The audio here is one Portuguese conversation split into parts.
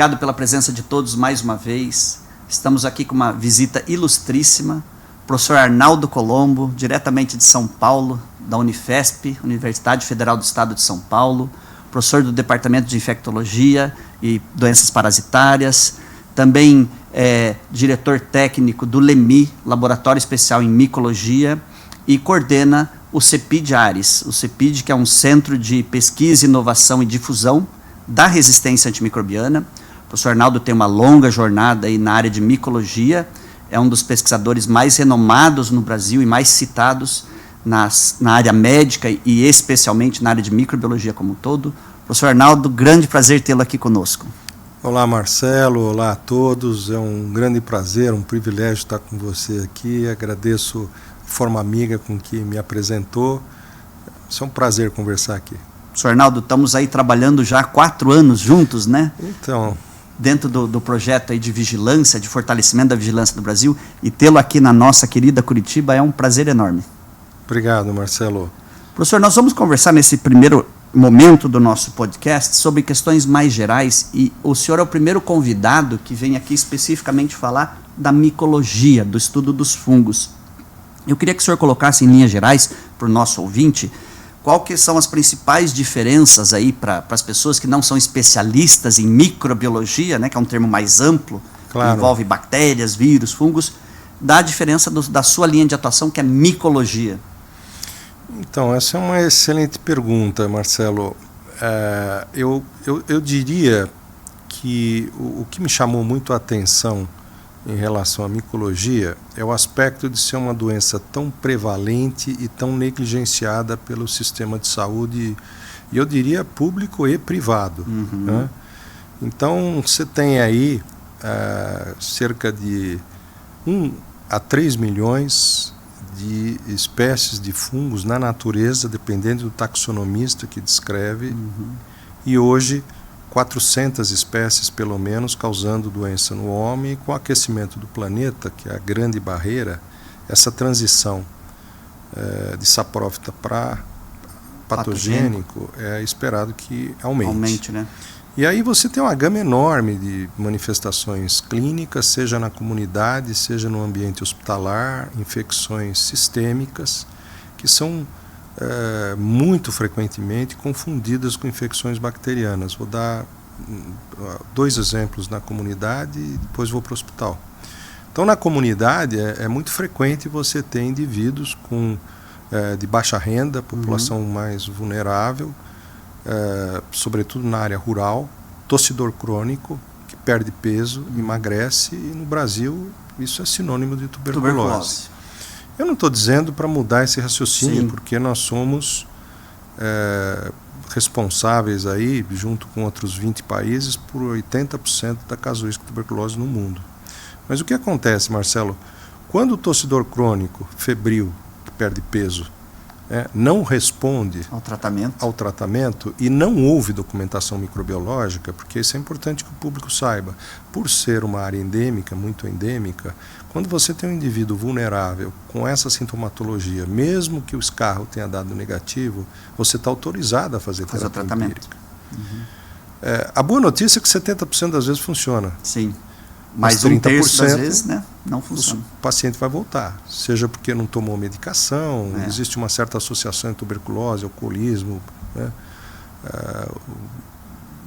Obrigado pela presença de todos mais uma vez. Estamos aqui com uma visita ilustríssima. Professor Arnaldo Colombo, diretamente de São Paulo, da Unifesp, Universidade Federal do Estado de São Paulo, professor do Departamento de Infectologia e Doenças Parasitárias, também diretor técnico do LEMI, Laboratório Especial em Micologia, e coordena o CEPID Ares, o CEPID, que é um centro de pesquisa, inovação e difusão da resistência antimicrobiana. O professor Arnaldo tem uma longa jornada aí na área de micologia, é um dos pesquisadores mais renomados no Brasil e mais citados na área médica e especialmente na área de microbiologia como um todo. Professor Arnaldo, grande prazer tê-lo aqui conosco. Olá, Marcelo, olá a todos, é um grande prazer, um privilégio estar com você aqui, agradeço de forma amiga com que me apresentou, é um prazer conversar aqui. Professor Arnaldo, estamos aí trabalhando já há 4 anos juntos, né? Então... dentro do projeto aí de vigilância, de fortalecimento da vigilância do Brasil, e tê-lo aqui na nossa querida Curitiba é um prazer enorme. Obrigado, Marcelo. Professor, nós vamos conversar nesse primeiro momento do nosso podcast sobre questões mais gerais, e o senhor é o primeiro convidado que vem aqui especificamente falar da micologia, do estudo dos fungos. Eu queria que o senhor colocasse em linhas gerais para o nosso ouvinte qual que são as principais diferenças aí para as pessoas que não são especialistas em microbiologia, né, que é um termo mais amplo, claro, que envolve bactérias, vírus, fungos, da diferença da sua linha de atuação, que é micologia. Então, essa é uma excelente pergunta, Marcelo. Eu diria que o que me chamou muito a atenção em relação à micologia é o aspecto de ser uma doença tão prevalente e tão negligenciada pelo sistema de saúde, e eu diria público e privado. Uhum. Né? Então, você tem aí cerca de 1 a 3 milhões de espécies de fungos na natureza, dependendo do taxonomista que descreve, e hoje 400 espécies, pelo menos, causando doença no homem, e com o aquecimento do planeta, que é a grande barreira, essa transição de saprófita para patogênico é esperado que aumente. Né? E aí você tem uma gama enorme de manifestações clínicas, seja na comunidade, seja no ambiente hospitalar, infecções sistêmicas, que são muito frequentemente confundidas com infecções bacterianas. Vou dar 2 exemplos na comunidade e depois vou para o hospital. Então, na comunidade é muito frequente você ter indivíduos de baixa renda, população mais vulnerável, sobretudo na área rural, tossidor crônico, que perde peso, emagrece, e no Brasil isso é sinônimo de tuberculose. Eu não estou dizendo para mudar esse raciocínio, porque nós somos responsáveis aí, junto com outros 20 países, por 80% da casuística de tuberculose no mundo. Mas o que acontece, Marcelo? Quando o tossidor crônico, febril, que perde peso, não responde ao tratamento e não houve documentação microbiológica, porque isso é importante que o público saiba, por ser uma área endêmica, muito endêmica, quando você tem um indivíduo vulnerável com essa sintomatologia, mesmo que o escarro tenha dado negativo, você está autorizado a fazer terapia tratamento. A boa notícia é que 70% das vezes funciona. Sim. Mas 30% das vezes, né, não funciona. O paciente vai voltar, seja porque não tomou medicação, existe uma certa associação entre tuberculose, alcoolismo, né,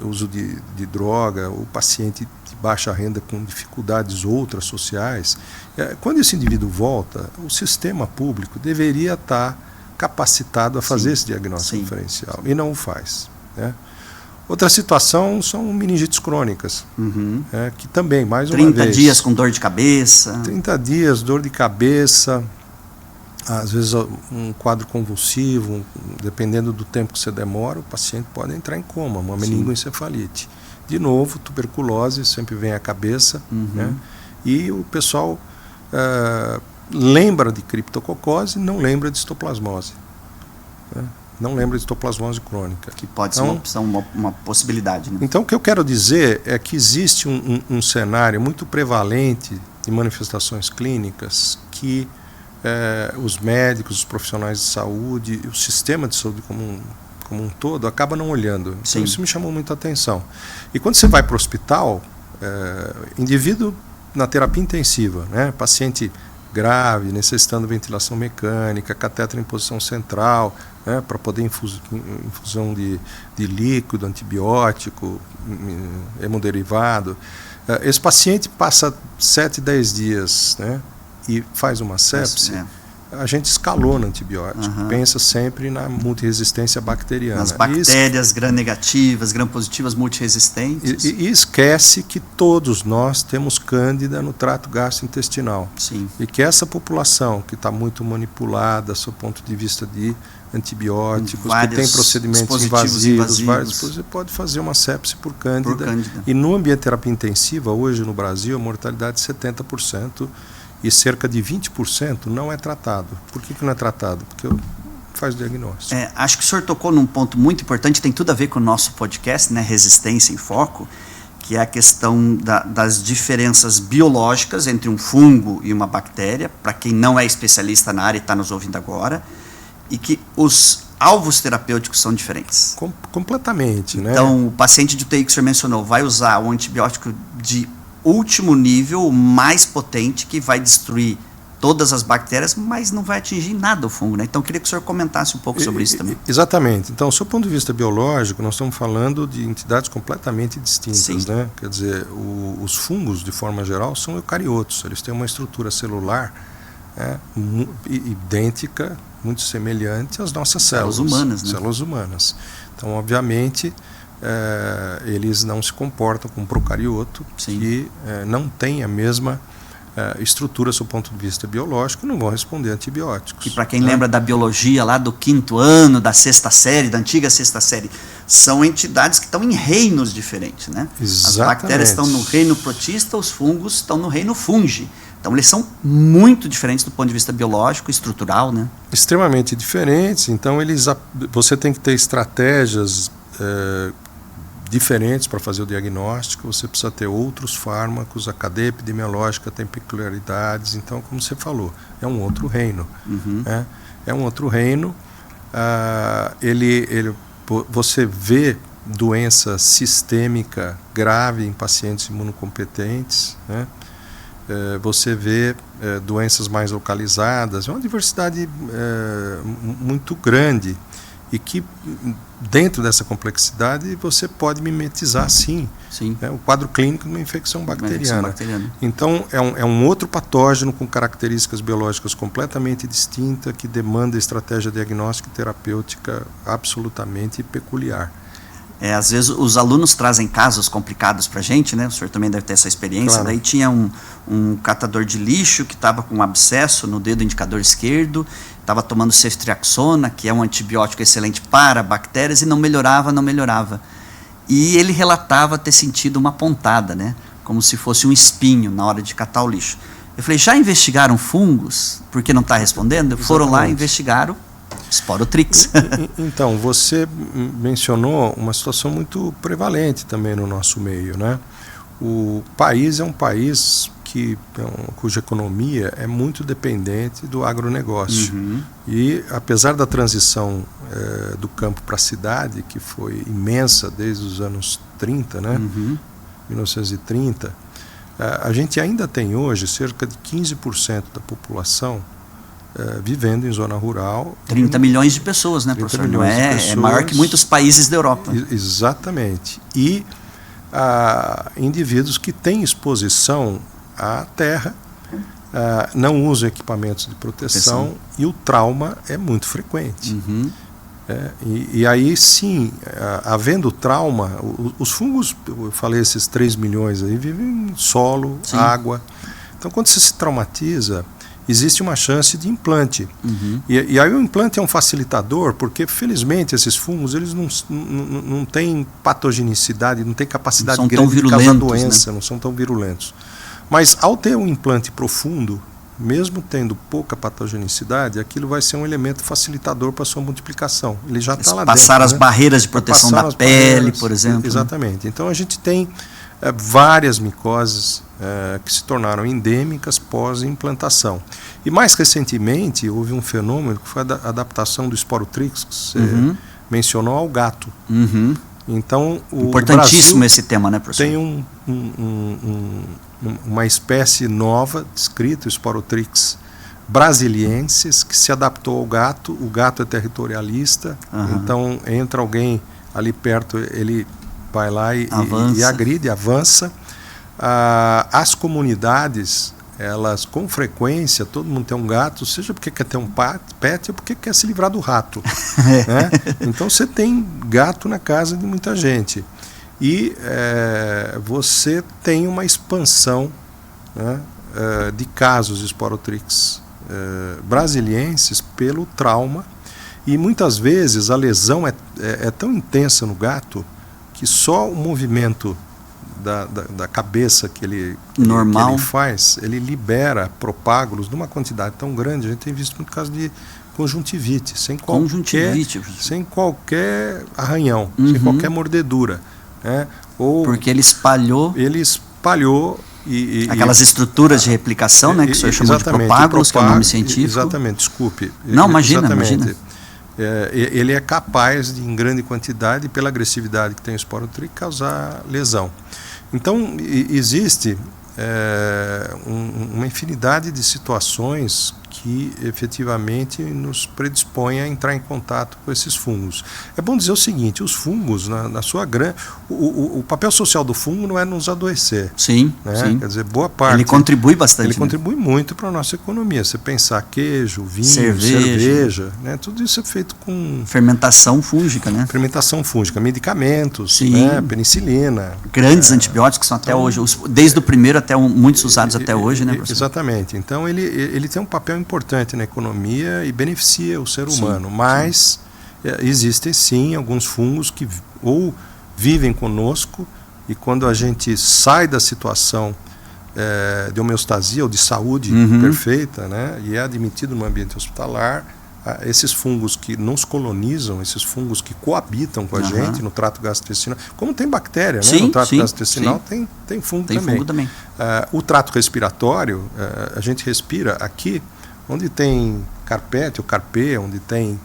uso de droga, o paciente de baixa renda com dificuldades outras sociais. Quando esse indivíduo volta, o sistema público deveria estar capacitado a fazer esse diagnóstico diferencial, e não o faz. Né? Outra situação são meningites crônicas, que também, mais uma vez... 30 dias com dor de cabeça. 30 dias, dor de cabeça, às vezes um quadro convulsivo, dependendo do tempo que você demora, o paciente pode entrar em coma, uma meningoencefalite. De novo, tuberculose sempre vem à cabeça, né? E o pessoal lembra de criptococose, não lembra de histoplasmose. Né? Não lembra de histoplasmose crônica. Que pode ser uma opção, uma possibilidade. Né? Então, o que eu quero dizer é que existe um cenário muito prevalente de manifestações clínicas que os médicos, os profissionais de saúde, o sistema de saúde como como um todo acaba não olhando. Então Sim. isso me chamou muita atenção. E quando você vai para o hospital, indivíduo na terapia intensiva, né, paciente grave, necessitando ventilação mecânica, catéter em posição central, né, para poder infusão de líquido, antibiótico, hemodderivado. Esse paciente passa 7, 10 dias, né, e faz uma sepse. A gente escalou no antibiótico, pensa sempre na multiresistência bacteriana. Nas bactérias gram-negativas, gram-positivas, multiresistentes. E esquece que todos nós temos cândida no trato gastrointestinal. Sim. E que essa população que está muito manipulada, do ponto de vista de antibióticos, que tem procedimentos invasivos, você pode fazer uma sepse por cândida. E no ambiente de terapia intensiva, hoje no Brasil, a mortalidade é 70%. E cerca de 20% não é tratado. Por que não é tratado? Porque faz o diagnóstico. Acho que o senhor tocou num ponto muito importante, tem tudo a ver com o nosso podcast, né, Resistência em Foco, que é a questão das diferenças biológicas entre um fungo e uma bactéria, para quem não é especialista na área e está nos ouvindo agora, e que os alvos terapêuticos são diferentes. Completamente, né? Então, o paciente de UTI que o senhor mencionou vai usar um antibiótico de último nível, o mais potente, que vai destruir todas as bactérias, mas não vai atingir nada o fungo, né? Então eu queria que o senhor comentasse um pouco sobre isso também. Exatamente. Então, do ponto de vista biológico, nós estamos falando de entidades completamente distintas, né? Quer dizer, os fungos, de forma geral, são eucariotos. Eles têm uma estrutura celular idêntica, muito semelhante às nossas células humanas, né? Células humanas. Então, obviamente, eles não se comportam como procarioto, que não tem a mesma estrutura do ponto de vista biológico, não vão responder a antibióticos. E para quem lembra da biologia lá do 5º ano, da 6ª série, da antiga 6ª série, são entidades que estão em reinos diferentes, né? Exatamente. As bactérias estão no reino protista, os fungos estão no reino fungi. Então eles são muito diferentes do ponto de vista biológico e estrutural, né? Extremamente diferentes. Então você tem que ter estratégias diferentes para fazer o diagnóstico, você precisa ter outros fármacos, a cadeia epidemiológica tem peculiaridades, então, como você falou, é um outro reino. Né? É um outro reino. Você vê doença sistêmica grave em pacientes imunocompetentes, né? Você vê doenças mais localizadas, é uma diversidade muito grande. E que, dentro dessa complexidade, você pode mimetizar, sim. O quadro clínico de uma infecção bacteriana. Então, é um outro patógeno com características biológicas completamente distintas, que demanda estratégia diagnóstica e terapêutica absolutamente peculiar. Às vezes, os alunos trazem casos complicados para a gente, né? O senhor também deve ter essa experiência. Claro. Daí tinha um catador de lixo que estava com um abscesso no dedo indicador esquerdo, estava tomando ceftriaxona, que é um antibiótico excelente para bactérias, e não melhorava. E ele relatava ter sentido uma pontada, né? Como se fosse um espinho na hora de catar o lixo. Eu falei, já investigaram fungos? Porque não está respondendo? Exatamente. Foram lá e investigaram Sporotrix. Então, você mencionou uma situação muito prevalente também no nosso meio, né? O país é um país cuja economia é muito dependente do agronegócio. E, apesar da transição do campo para a cidade, que foi imensa desde os anos 30, né? 1930, a gente ainda tem hoje cerca de 15% da população vivendo em zona rural. 30 milhões de pessoas, né, professor? Não é maior que muitos países da Europa. Exatamente. E indivíduos que têm exposição à terra, não usam equipamentos de proteção. E o trauma é muito frequente. E aí, sim, havendo trauma, os fungos, eu falei, esses 3 milhões aí, vivem em solo, água. Então, quando você se traumatiza, existe uma chance de implante. E aí o implante é um facilitador, porque, felizmente, esses fungos eles não têm patogenicidade, não têm capacidade grande de causar doença, né? Não são tão virulentos. Mas, ao ter um implante profundo, mesmo tendo pouca patogenicidade, aquilo vai ser um elemento facilitador para a sua multiplicação. Ele já está lá dentro. Passar as barreiras de proteção da pele, por exemplo. Exatamente. Então, a gente tem várias micoses que se tornaram endêmicas pós-implantação. E mais recentemente houve um fenômeno que foi a adaptação do Sporotrix, que você mencionou ao gato. Então, Importantíssimo Brasil esse tema, né, professor? tem uma espécie nova descrita, o Sporotrix brasiliensis, que se adaptou ao gato. O gato é territorialista, então entra alguém ali perto, ele vai lá e agride, avança. As comunidades, elas com frequência, todo mundo tem um gato, seja porque quer ter um pet ou porque quer se livrar do rato. Né? Então você tem gato na casa de muita gente. E você tem uma expansão, né, de casos de Sporotrix brasiliensis pelo trauma. E muitas vezes a lesão é tão intensa no gato que só o movimento da cabeça que ele faz, ele libera propágulos numa quantidade tão grande. A gente tem visto muito caso de conjuntivite, sem qualquer arranhão, sem qualquer mordedura. Né? Ou porque ele espalhou aquelas estruturas de replicação, né, que o senhor chamou de propágulos, que é o nome científico. Exatamente, desculpe. Não, imagina. Ele é capaz de, em grande quantidade, pela agressividade que tem o Sporotrix, causar lesão. Então, existe uma infinidade de situações que efetivamente nos predispõem a entrar em contato com esses fungos. É bom dizer o seguinte, os fungos, na sua grande... O papel social do fungo não é nos adoecer. Sim, né? sim. Quer dizer, boa parte... Ele contribui bastante. Ele contribui muito para a nossa economia. Você pensar queijo, vinho, cerveja, né? Tudo isso é feito com... fermentação fúngica, né? Fermentação fúngica, medicamentos, sim. Né? Penicilina. Grandes antibióticos são até hoje, desde o primeiro até muitos usados até hoje, né, professor? Exatamente. Então, ele tem um papel importante na economia e beneficia o ser humano, mas existem sim alguns fungos que ou vivem conosco e quando a gente sai da situação de homeostasia ou de saúde perfeita, né, e é admitido no ambiente hospitalar, esses fungos que nos colonizam, esses fungos que coabitam com a gente no trato gastrointestinal, como tem bactéria, né? No trato gastrointestinal tem fungo também. Fungo também. O trato respiratório, a gente respira aqui, onde tem carpete ou carpê, onde tem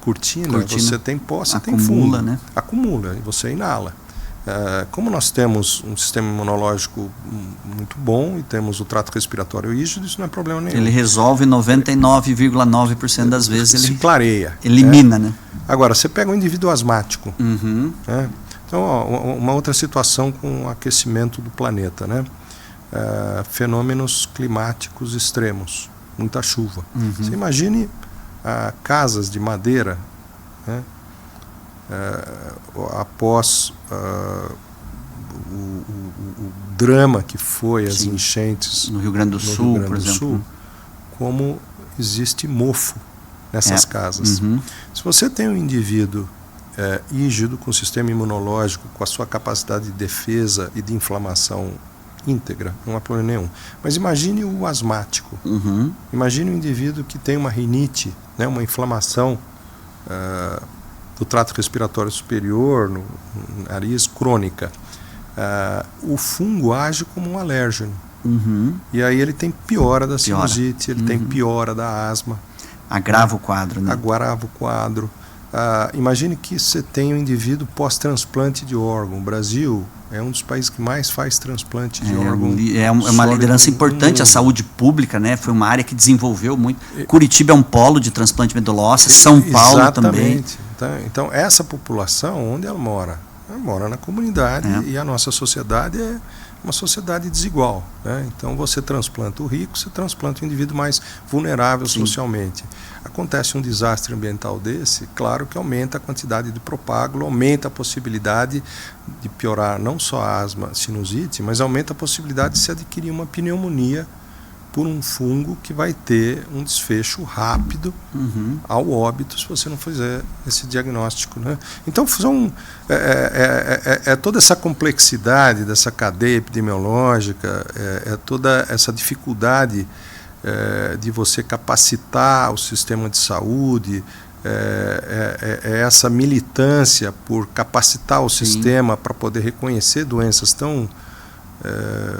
cortina, você tem pó, você tem fungo. Né? Acumula, e você inala. Como nós temos um sistema imunológico muito bom e temos o trato respiratório rígido, isso não é problema nenhum. Ele resolve 99,9% das vezes. Se clareia. Elimina, né? Agora, você pega um indivíduo asmático. Né? Então, uma outra situação com o aquecimento do planeta, né? Fenômenos climáticos extremos, muita chuva. Você imagine casas de madeira, né? Após o drama que foi as enchentes no Rio Grande do Sul, por exemplo, como existe mofo nessas casas. Se você tem um indivíduo rígido, com sistema imunológico, com a sua capacidade de defesa e de inflamação íntegra, não há problema nenhum. Mas imagine o asmático. Imagine um indivíduo que tem uma rinite, né, uma inflamação do trato respiratório superior, no nariz, crônica. O fungo age como um alérgeno. E aí ele tem piora da sinusite, ele tem piora da asma. Agrava o quadro, né? Agrava o quadro. Imagine que você tem um indivíduo pós-transplante de órgão. O Brasil é um dos países que mais faz transplante de órgão. É uma liderança importante, a saúde pública, né? Foi uma área que desenvolveu muito. Curitiba é um polo de transplante medula óssea, São Paulo também. Então, essa população, onde ela mora? Ela mora na comunidade e a nossa sociedade é uma sociedade desigual. Né? Então, você transplanta o rico, você transplanta o indivíduo mais vulnerável socialmente. Acontece um desastre ambiental desse, claro que aumenta a quantidade de propágulo, aumenta a possibilidade de piorar não só a asma, sinusite, mas aumenta a possibilidade de se adquirir uma pneumonia por um fungo que vai ter um desfecho rápido ao óbito se você não fizer esse diagnóstico. Né? Então, toda essa complexidade dessa cadeia epidemiológica, toda essa dificuldade de você capacitar o sistema de saúde, essa militância por capacitar o sistema para poder reconhecer doenças tão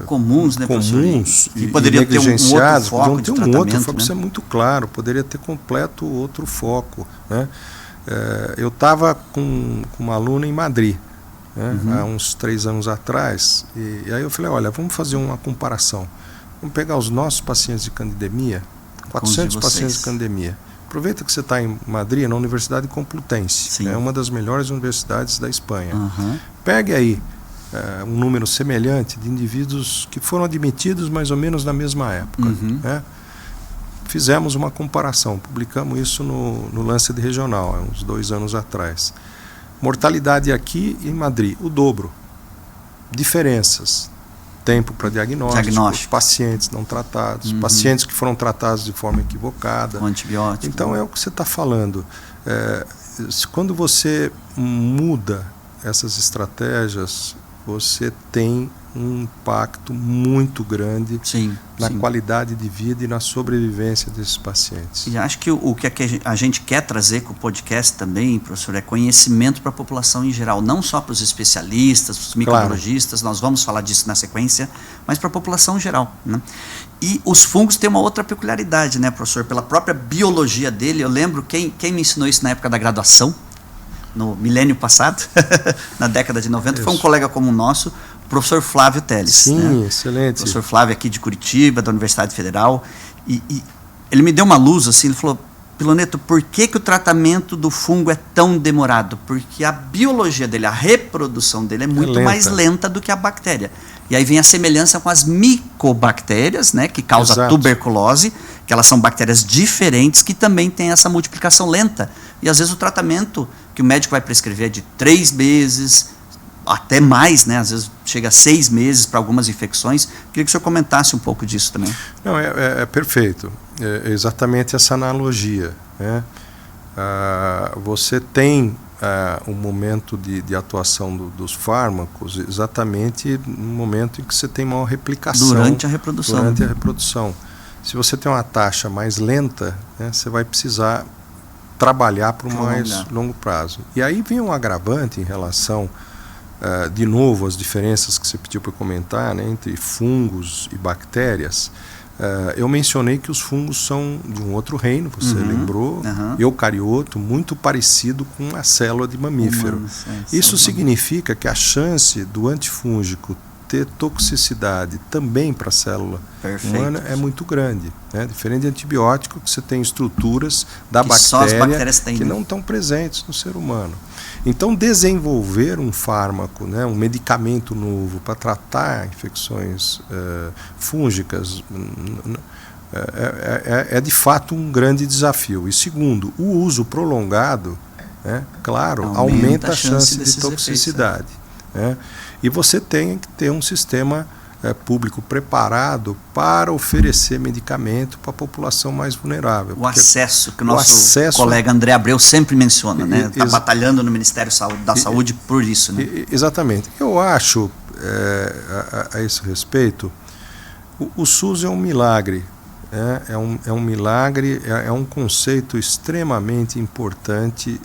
comuns, né, comuns e poderia ter um outro foco de tratamento, isso é muito claro, poderia ter completo outro foco, né? Eu estava com uma aluna em Madrid, né, há uns 3 anos atrás, e aí eu falei, olha, vamos fazer uma comparação. Vamos pegar os nossos pacientes de candidemia, 400 pacientes de candidemia. Aproveita que você está em Madrid, na Universidade Complutense, é uma das melhores universidades da Espanha. Pegue aí um número semelhante de indivíduos que foram admitidos mais ou menos na mesma época. Né? Fizemos uma comparação, publicamos isso no Lancet Regional, há uns 2 anos atrás. Mortalidade aqui em Madrid, o dobro. Diferenças. Tempo para diagnóstico, pacientes não tratados, pacientes que foram tratados de forma equivocada. Antibiótico. Então é o que você está falando. Quando você muda essas estratégias, você tem um impacto muito grande na qualidade de vida e na sobrevivência desses pacientes. E acho que o que a gente quer trazer com o podcast também, professor, é conhecimento para a população em geral, não só para os especialistas, para os microbiologistas, nós vamos falar disso na sequência, mas para a população em geral. Né? E os fungos têm uma outra peculiaridade, né, professor? Pela própria biologia dele, eu lembro quem me ensinou isso na época da graduação, no milênio passado, na década de 90, foi um colega comum nosso, o professor Flávio Teles. Sim, né? Excelente. O professor Flávio aqui de Curitiba, da Universidade Federal, e ele me deu uma luz, assim, ele falou, Piloneto, por que o tratamento do fungo é tão demorado? Porque a biologia dele, a reprodução dele é muito mais lenta do que a bactéria. E aí vem a semelhança com as micobactérias, né, que causam a tuberculose, que elas são bactérias diferentes que também têm essa multiplicação lenta. E às vezes o tratamento que o médico vai prescrever é de 3 meses, até mais, né? Às vezes chega a 6 meses para algumas infecções. Queria que o senhor comentasse um pouco disso também. Não, é perfeito. É exatamente essa analogia. Né? Você tem um momento de atuação dos fármacos exatamente no momento em que você tem maior replicação. Durante a reprodução. Durante a reprodução. Se você tem uma taxa mais lenta, né, você vai precisar trabalhar por mais longo prazo. E aí vem um agravante em relação, de novo, às diferenças que você pediu para comentar, né, entre fungos e bactérias. Eu mencionei que os fungos são de um outro reino, você lembrou, eucarioto, muito parecido com a célula de mamífero. Isso significa que a chance do antifúngico ter toxicidade também para a célula humana é muito grande. Né? Diferente de antibiótico, que você tem estruturas da bactéria só as bactérias têm, que não estão presentes no ser humano. Então, desenvolver um fármaco, né, um medicamento novo para tratar infecções fúngicas é de fato um grande desafio. E segundo, o uso prolongado, né, claro, aumenta a chance de toxicidade. Né? E você tem que ter um sistema público preparado para oferecer medicamento para a população mais vulnerável. O acesso, que o nosso colega André Abreu sempre menciona, né? Está batalhando no Ministério da Saúde por isso. Né? Exatamente. Eu acho, a esse respeito, o SUS é um milagre. É um milagre, é um conceito extremamente importante.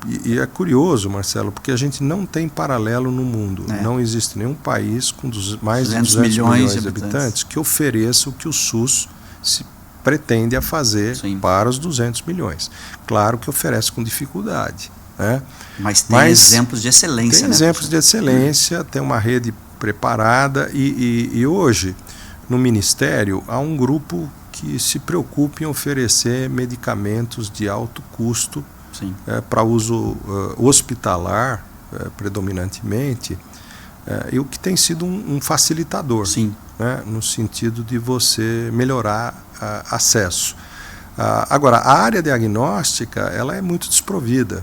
E é curioso, Marcelo, porque a gente não tem paralelo no mundo. Não existe nenhum país com mais de 200 milhões de habitantes que ofereça o que o SUS se pretende a fazer para os 200 milhões. Claro que oferece com dificuldade. Né? Mas tem exemplos de excelência. Tem exemplos de excelência, tem uma rede preparada e hoje, no Ministério, há um grupo que se preocupa em oferecer medicamentos de alto custo para uso hospitalar, predominantemente, e o que tem sido um facilitador, né, no sentido de você melhorar acesso. Agora, a área diagnóstica ela é muito desprovida.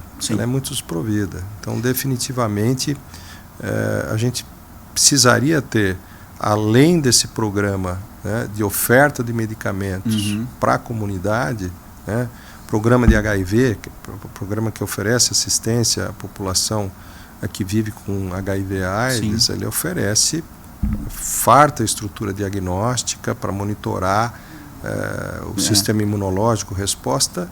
Então, definitivamente, a gente precisaria ter, além desse programa, né, de oferta de medicamentos para a comunidade, né, programa de HIV, programa que oferece assistência à população que vive com HIV/AIDS, ele oferece farta estrutura diagnóstica para monitorar o sistema imunológico, resposta,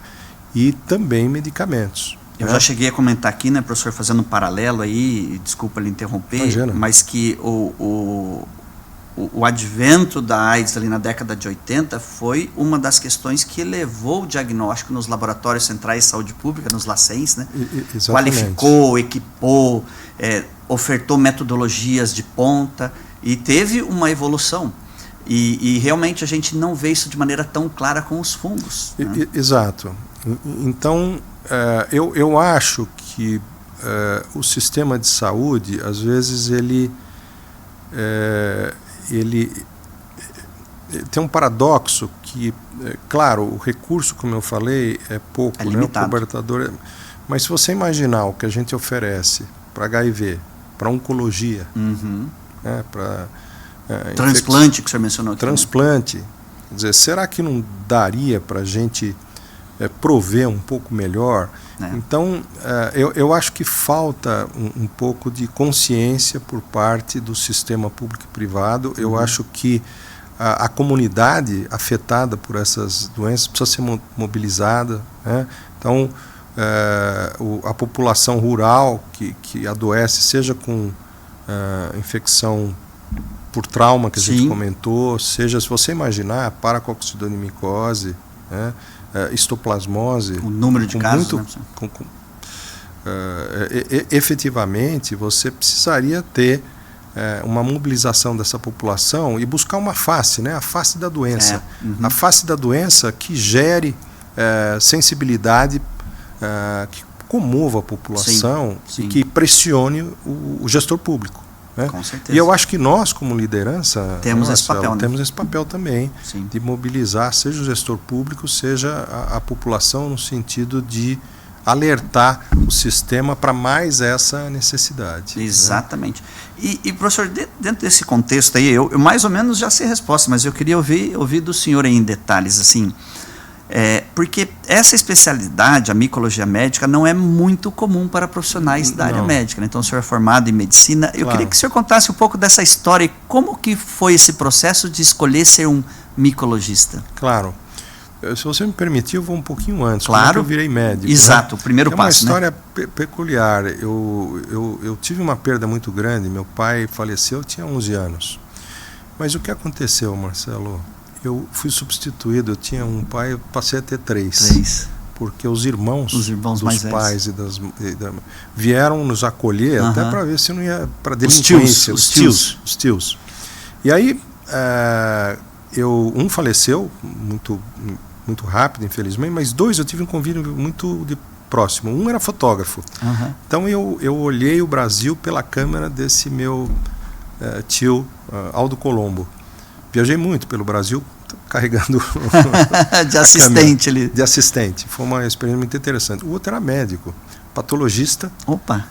e também medicamentos. Eu já cheguei a comentar aqui, né, professor, fazendo um paralelo aí, desculpa lhe interromper, mas que o o advento da AIDS ali na década de 80 foi uma das questões que elevou o diagnóstico nos laboratórios centrais de saúde pública, nos LACENs, né? Qualificou, equipou, ofertou metodologias de ponta e teve uma evolução. E realmente a gente não vê isso de maneira tão clara com os fungos. Né? Exato. Então, eu acho que o sistema de saúde, às vezes, ele tem um paradoxo que, claro, o recurso, como eu falei, é pouco, né? O cobertador mas se você imaginar o que a gente oferece para HIV, para oncologia, né? Para transplante, que o senhor mencionou aqui. Transplante. Né? Quer dizer, será que não daria para a gente prover um pouco melhor? Então, eu acho que falta um pouco de consciência por parte do sistema público e privado. Eu acho que a comunidade afetada por essas doenças precisa ser mobilizada. Né? Então, a população rural que adoece, seja com infecção por trauma, que a gente comentou, seja, se você imaginar, paracoccidioidomicose, né? Histoplasmose, o número de casos, efetivamente você precisaria ter uma mobilização dessa população e buscar uma face, né? A face da doença, a face da doença que gere sensibilidade, que comova a população e que pressione o gestor público. Né? Com certeza. E eu acho que nós, como liderança, temos esse papel, temos esse papel também, de mobilizar, seja o gestor público, seja a população, no sentido de alertar o sistema para mais essa necessidade. Exatamente. Né? E professor, dentro desse contexto aí, eu mais ou menos já sei a resposta, mas eu queria ouvir do senhor aí em detalhes, assim. Porque essa especialidade, a micologia médica, não é muito comum para profissionais da área médica. Né? Então, o senhor é formado em medicina. Eu queria que o senhor contasse um pouco dessa história e como que foi esse processo de escolher ser um micologista. Claro. Se você me permitir, eu vou um pouquinho antes. Claro. Como eu virei médico. Exato, né? O primeiro passo. É uma história peculiar. Eu tive uma perda muito grande. Meu pai faleceu, eu tinha 11 anos. Mas o que aconteceu, Marcelo? Eu fui substituído, eu tinha um pai, eu passei a ter 3. Porque os irmãos dos pais vieram nos acolher até para ver se não ia para delinquência. Os tios. E aí, um faleceu muito rápido, infelizmente, mas 2 eu tive um convívio muito próximo. Um era fotógrafo. Então eu olhei o Brasil pela câmera desse meu tio, Aldo Colombo. Viajei muito pelo Brasil, carregando de assistente ali. De assistente. Foi uma experiência muito interessante. O outro era médico, patologista. Opa!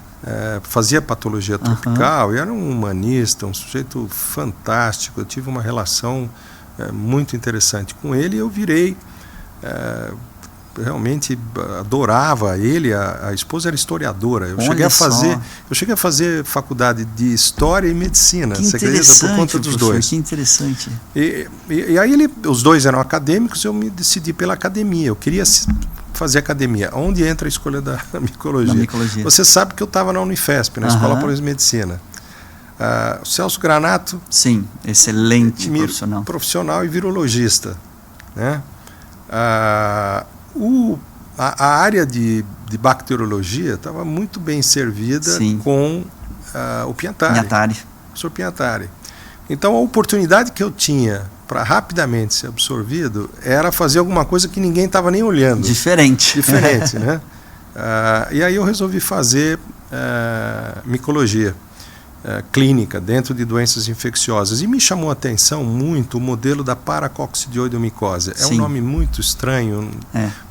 Fazia patologia tropical e era um humanista, um sujeito fantástico. Eu tive uma relação muito interessante com ele e eu virei... realmente adorava ele, a esposa era historiadora. Eu cheguei a fazer faculdade de História e Medicina, que você acredita? Por conta dos dois. Que interessante. E aí os dois eram acadêmicos, eu me decidi pela academia. Eu queria fazer academia. Onde entra a escolha da micologia? Você sabe que eu estava na Unifesp, na Escola Paulista de Medicina. Celso Granato. Sim, excelente profissional. Profissional e virologista. Né? A área de bacteriologia estava muito bem servida com o Piantari. O professor Piantari. Então, a oportunidade que eu tinha para rapidamente ser absorvido era fazer alguma coisa que ninguém estava nem olhando. Diferente, né? E aí eu resolvi fazer micologia clínica dentro de doenças infecciosas. E me chamou a atenção muito o modelo da paracoccidioidomicose. É um nome muito estranho,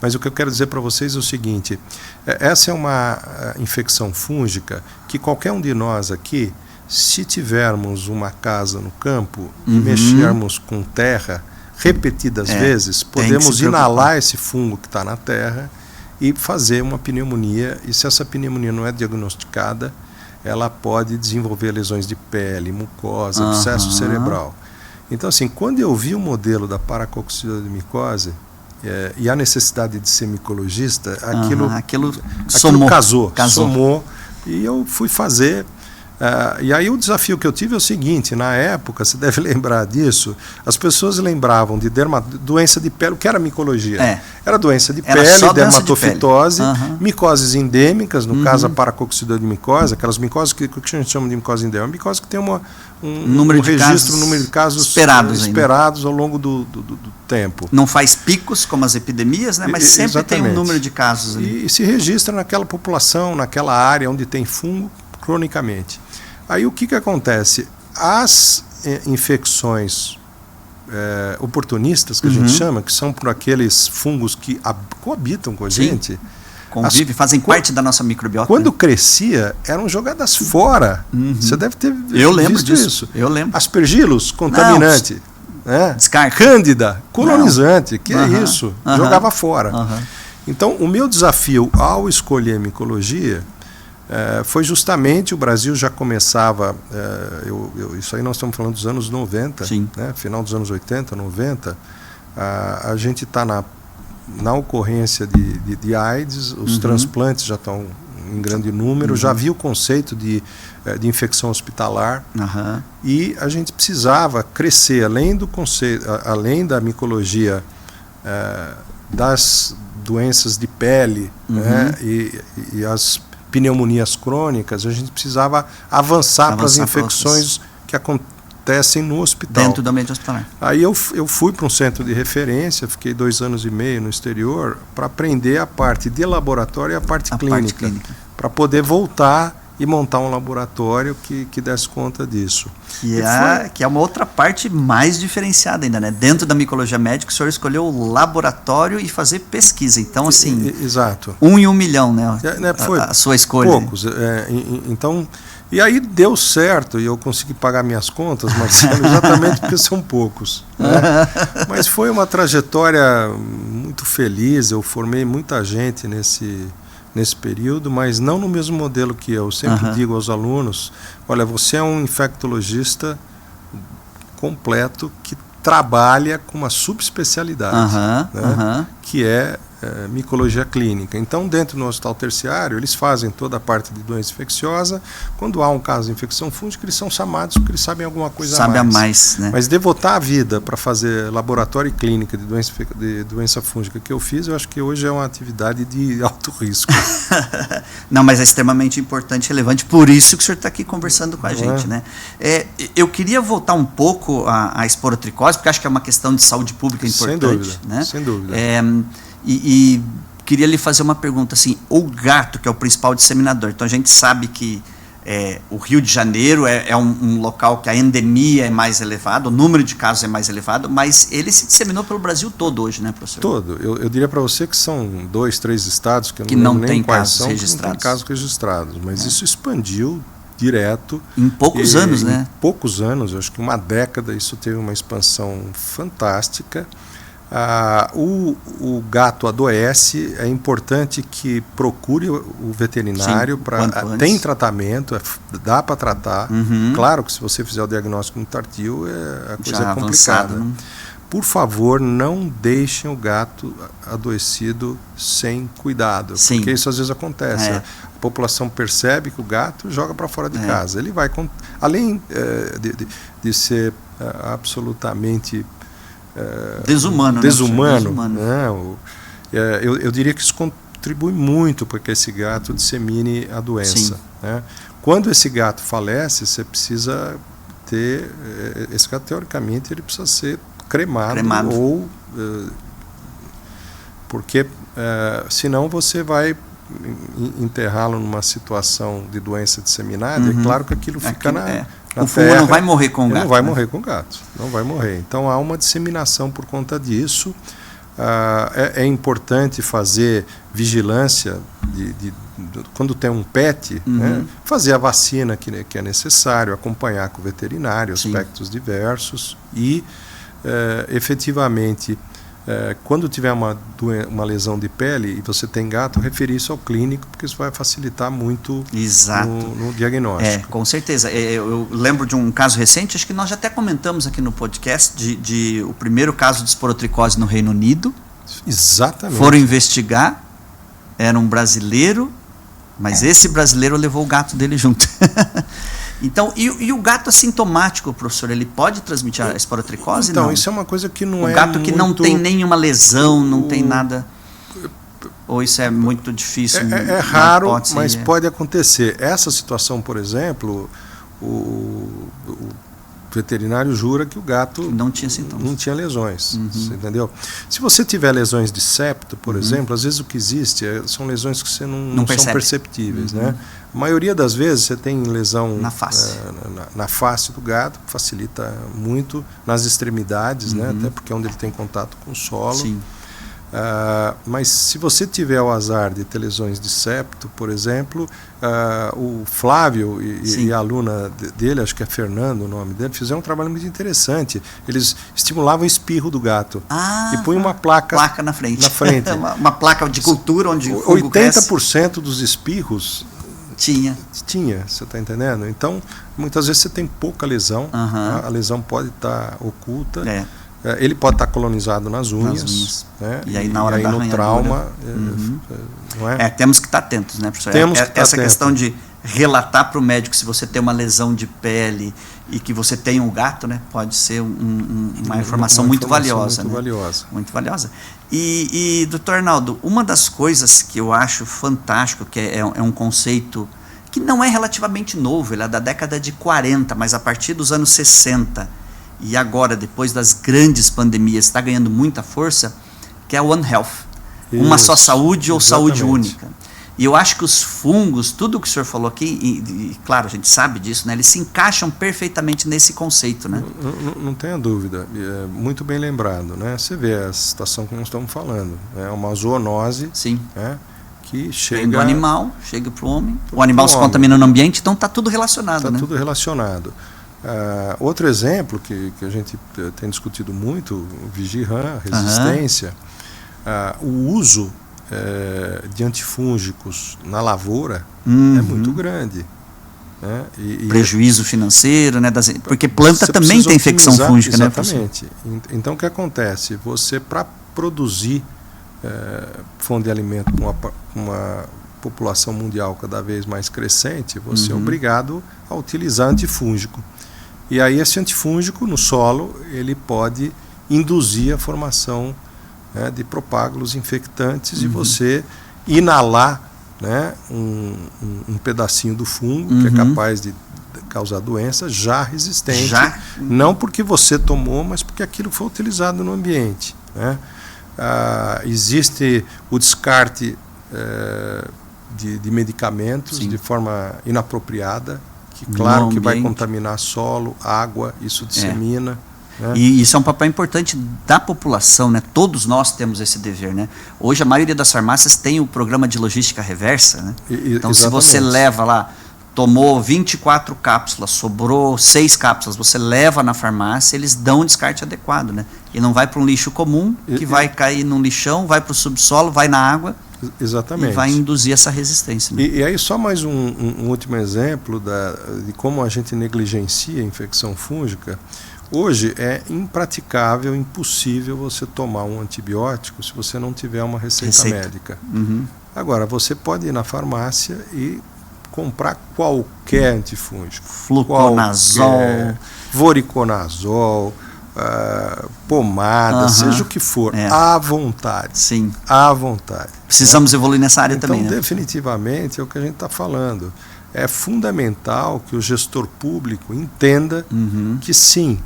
mas o que eu quero dizer para vocês é o seguinte: essa é uma infecção fúngica que qualquer um de nós aqui, se tivermos uma casa no campo e mexermos com terra repetidas vezes, podemos inalar esse fungo que está na terra e fazer uma pneumonia. E se essa pneumonia não é diagnosticada, ela pode desenvolver lesões de pele, mucosa, abscesso cerebral. Então, assim, quando eu vi o modelo da paracoccidioidomicose e a necessidade de ser micologista, aquilo somou. Somou, e eu fui fazer. E aí o desafio que eu tive é o seguinte: na época, você deve lembrar disso, as pessoas lembravam de doença de pele. O que era micologia? Era doença de pele, dermatofitose, micoses endêmicas, no caso a paracoccidioidemicose, aquelas micoses que a gente chama de micose endêmica, micose que tem um número de casos esperados ao longo do tempo. Não faz picos como as epidemias, né? Mas sempre tem um número de casos ali. E se registra naquela população, naquela área onde tem fungo, cronicamente. Aí o que acontece? As infecções oportunistas, que a gente chama, que são por aqueles fungos que coabitam com a gente. Convivem, fazem parte da nossa microbiota. Quando crescia, eram jogadas fora. Você deve ter visto isso. Eu lembro. Aspergillus, contaminante. Descarte. Cândida, colonizante. Que é isso? Jogava fora. Então, o meu desafio ao escolher micologia foi justamente, o Brasil já começava, isso aí nós estamos falando dos anos 90, né, final dos anos 80, 90, a gente está na ocorrência de AIDS, os transplantes já estão em grande número, já havia o conceito de infecção hospitalar, e a gente precisava crescer, além do conceito, além da micologia das doenças de pele, né, e as pneumonias crônicas, a gente precisava avançar para as infecções que acontecem no hospital. Dentro do ambiente hospitalar. Aí eu fui para um centro de referência, fiquei 2 anos e meio no exterior, para aprender a parte de laboratório e a parte clínica. Para poder voltar e montar um laboratório que desse conta disso. Que é uma outra parte mais diferenciada ainda, né? Dentro da micologia médica, o senhor escolheu o laboratório e fazer pesquisa. Então, assim, exato. 1 em 1 milhão, né? Foi a sua escolha. Poucos. Então, e aí deu certo e eu consegui pagar minhas contas, Marcelo, exatamente porque são poucos. Né? Mas foi uma trajetória muito feliz, eu formei muita gente nesse período, mas não no mesmo modelo que eu. Sempre digo aos alunos, olha, você é um infectologista completo que trabalha com uma subespecialidade, que é micologia clínica. Então, dentro do hospital terciário, eles fazem toda a parte de doença infecciosa. Quando há um caso de infecção fúngica, eles são chamados porque eles sabem alguma coisa a mais. Né? Mas devotar a vida para fazer laboratório e clínica de doença fúngica que eu fiz, eu acho que hoje é uma atividade de alto risco. Não, mas é extremamente importante e relevante, por isso que o senhor está aqui conversando com a gente. Né? Eu queria voltar um pouco à esporotricose, porque acho que é uma questão de saúde pública importante. Sem dúvida. E queria lhe fazer uma pergunta assim, o gato, que é o principal disseminador, então a gente sabe que o Rio de Janeiro é um local que a endemia é mais elevada, o número de casos é mais elevado, mas ele se disseminou pelo Brasil todo hoje, né, professor? Todo. Eu diria para você que são 2, 3 estados que eu não tem casos registrados. Não tem casos registrados, mas isso expandiu direto. Em poucos anos, né? Em poucos anos, acho que 1 década, isso teve uma expansão fantástica. O gato adoece, é importante que procure o veterinário. Tem tratamento, dá para tratar. Claro que se você fizer o diagnóstico muito tardio, a coisa é complicada. Né? Por favor, não deixem o gato adoecido sem cuidado, porque isso às vezes acontece. A população percebe que o gato joga para fora de casa. Ele vai, além de ser absolutamente desumano. Né? Eu diria que isso contribui muito para que esse gato dissemine a doença. Né? Quando esse gato falece, você precisa ter... Esse gato, teoricamente, ele precisa ser cremado. Ou porque senão você vai enterrá-lo numa situação de doença disseminada. É claro que aquilo fica o fungo não vai morrer com o gato. Não vai morrer com o gato. Não vai morrer. Então há uma disseminação por conta disso. É importante fazer vigilância quando tem um pet, né, fazer a vacina que é necessário, acompanhar com o veterinário aspectos diversos e efetivamente quando tiver uma lesão de pele e você tem gato, referir isso ao clínico, porque isso vai facilitar muito no diagnóstico. Com certeza. Eu lembro de um caso recente, acho que nós já até comentamos aqui no podcast, de o primeiro caso de esporotricose no Reino Unido. Exatamente. Foram investigar, era um brasileiro, mas esse brasileiro levou o gato dele junto. Então, e o gato assintomático, professor, ele pode transmitir a esporotricose? Então, não? isso é uma coisa que não o é gato que não muito... tem nenhuma lesão, não tem nada... Ou isso é muito difícil? É raro, mas pode acontecer. Essa situação, por exemplo, o veterinário jura que o gato não tinha sintomas, não tinha lesões, você entendeu? Se você tiver lesões de septo, por exemplo, às vezes o que existe são lesões que você não são perceptíveis, né? A maioria das vezes você tem lesão na face, na face do gato, que facilita muito, nas extremidades, né? Até porque é onde ele tem contato com o solo. Sim. Mas se você tiver o azar de ter lesões de septo, por exemplo, o Flávio e a aluna dele, acho que é Fernando o nome dele, fizeram um trabalho muito interessante. Eles estimulavam o espirro do gato e põem uma placa na frente. uma placa de cultura onde o fungo 80% dos espirros tinha, você está entendendo? Então, muitas vezes você tem pouca lesão, a lesão pode estar oculta. Ele pode estar colonizado nas unhas. Né? E aí, na hora da no trauma. Não é? Temos que estar atentos, né, professor? Essa questão de relatar para o médico se você tem uma lesão de pele e que você tem um gato, né, pode ser uma informação muito valiosa. Muito valiosa. E doutor Arnaldo, uma das coisas que eu acho fantástico, que é um conceito que não é relativamente novo, ele é da década de 40, mas a partir dos anos 60, e agora, depois das grandes pandemias, está ganhando muita força, que é o One Health. Uma só saúde ou saúde única. E eu acho que os fungos, tudo o que o senhor falou aqui, e claro, a gente sabe disso, né, eles se encaixam perfeitamente nesse conceito. Né? Não tenha dúvida. É muito bem lembrado. Né? Você vê a situação que nós estamos falando. É uma zoonose. Sim. Né? Que chega... Vem do animal, chega para o homem. O animal se contamina no ambiente, então está tudo relacionado. Está tudo relacionado. Outro exemplo que a gente tem discutido muito, o Vigiran, resistência, o uso de antifúngicos na lavoura é muito grande. Né? Prejuízo financeiro, né? Porque planta também tem infecção fúngica. Exatamente. Né? Então o que acontece? Você, para produzir fonte de alimento com uma população mundial cada vez mais crescente, você é obrigado a utilizar antifúngico. E aí esse antifúngico no solo, ele pode induzir a formação, né, de propágulos infectantes e você inalar, né, um pedacinho do fungo que é capaz de causar doença já resistente. Não porque você tomou, mas porque aquilo foi utilizado no ambiente. Né? Existe o descarte de medicamentos de forma inapropriada, que claro que vai contaminar solo, água, isso dissemina. Né? E isso é um papel importante da população, né? Todos nós temos esse dever. Né? Hoje a maioria das farmácias tem o programa de logística reversa. Né? Então se você leva lá, tomou 24 cápsulas, sobrou 6 cápsulas, você leva na farmácia, eles dão um descarte adequado. Né? E não vai para um lixo comum, que vai cair num lixão, vai para o subsolo, vai na água. Exatamente. E vai induzir essa resistência. Né? E aí só mais um último exemplo de como a gente negligencia a infecção fúngica. Hoje é impraticável, impossível você tomar um antibiótico se você não tiver uma receita médica. Agora, você pode ir na farmácia e comprar qualquer antifúngico. Fluconazol, voriconazol, pomada, seja o que for, à vontade. Sim. À vontade. Precisamos evoluir nessa área também. Então, definitivamente, é o que a gente está falando. É fundamental que o gestor público entenda que sim,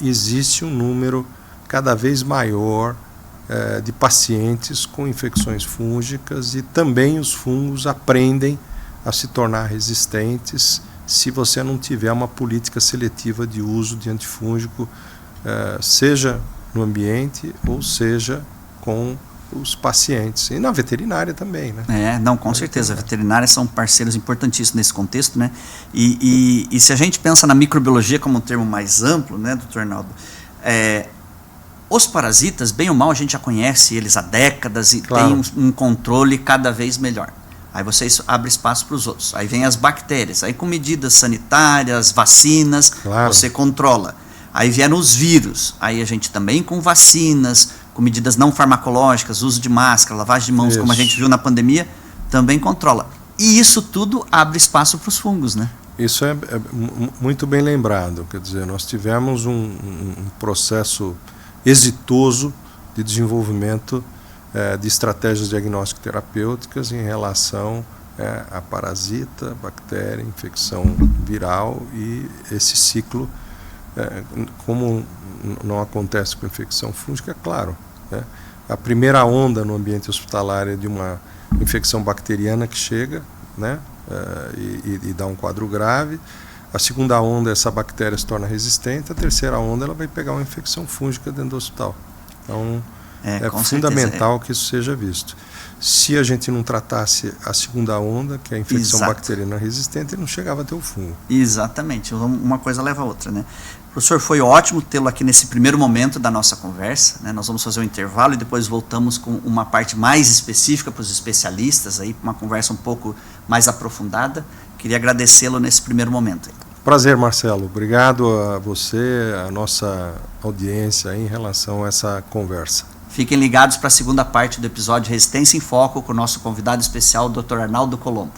existe um número cada vez maior de pacientes com infecções fúngicas e também os fungos aprendem a se tornar resistentes se você não tiver uma política seletiva de uso de antifúngico, seja no ambiente ou seja com os pacientes. E na veterinária também, né? Não, com certeza. Veterinárias são parceiros importantíssimos nesse contexto, né? E se a gente pensa na microbiologia como um termo mais amplo, né, doutor Arnaldo, os parasitas, bem ou mal, a gente já conhece eles há décadas e tem um controle cada vez melhor. Aí você abre espaço para os outros. Aí vem as bactérias. Aí com medidas sanitárias, vacinas, você controla. Aí vieram os vírus. Aí a gente também com vacinas, com medidas não farmacológicas, uso de máscara, lavagem de mãos, como a gente viu na pandemia, também controla. E isso tudo abre espaço para os fungos, né? Isso é muito bem lembrado. Quer dizer, nós tivemos um processo exitoso de desenvolvimento de estratégias diagnóstico-terapêuticas em relação a parasita, bactéria, infecção viral, e esse ciclo, como não acontece com infecção fúngica, é claro, né? A primeira onda no ambiente hospitalar é de uma infecção bacteriana que chega, né, e dá um quadro grave. A segunda onda, essa bactéria se torna resistente. A terceira onda, ela vai pegar uma infecção fúngica dentro do hospital. Então, é fundamental que isso seja visto. Se a gente não tratasse a segunda onda, que é a infecção bacteriana resistente, não chegava até o fungo. Exatamente, uma coisa leva a outra, né? Professor, foi ótimo tê-lo aqui nesse primeiro momento da nossa conversa, né? Nós vamos fazer um intervalo e depois voltamos com uma parte mais específica para os especialistas, aí, uma conversa um pouco mais aprofundada. Queria agradecê-lo nesse primeiro momento. Prazer, Marcelo. Obrigado a você, a nossa audiência em relação a essa conversa. Fiquem ligados para a segunda parte do episódio Resistência em Foco com o nosso convidado especial, Dr. Arnaldo Colombo.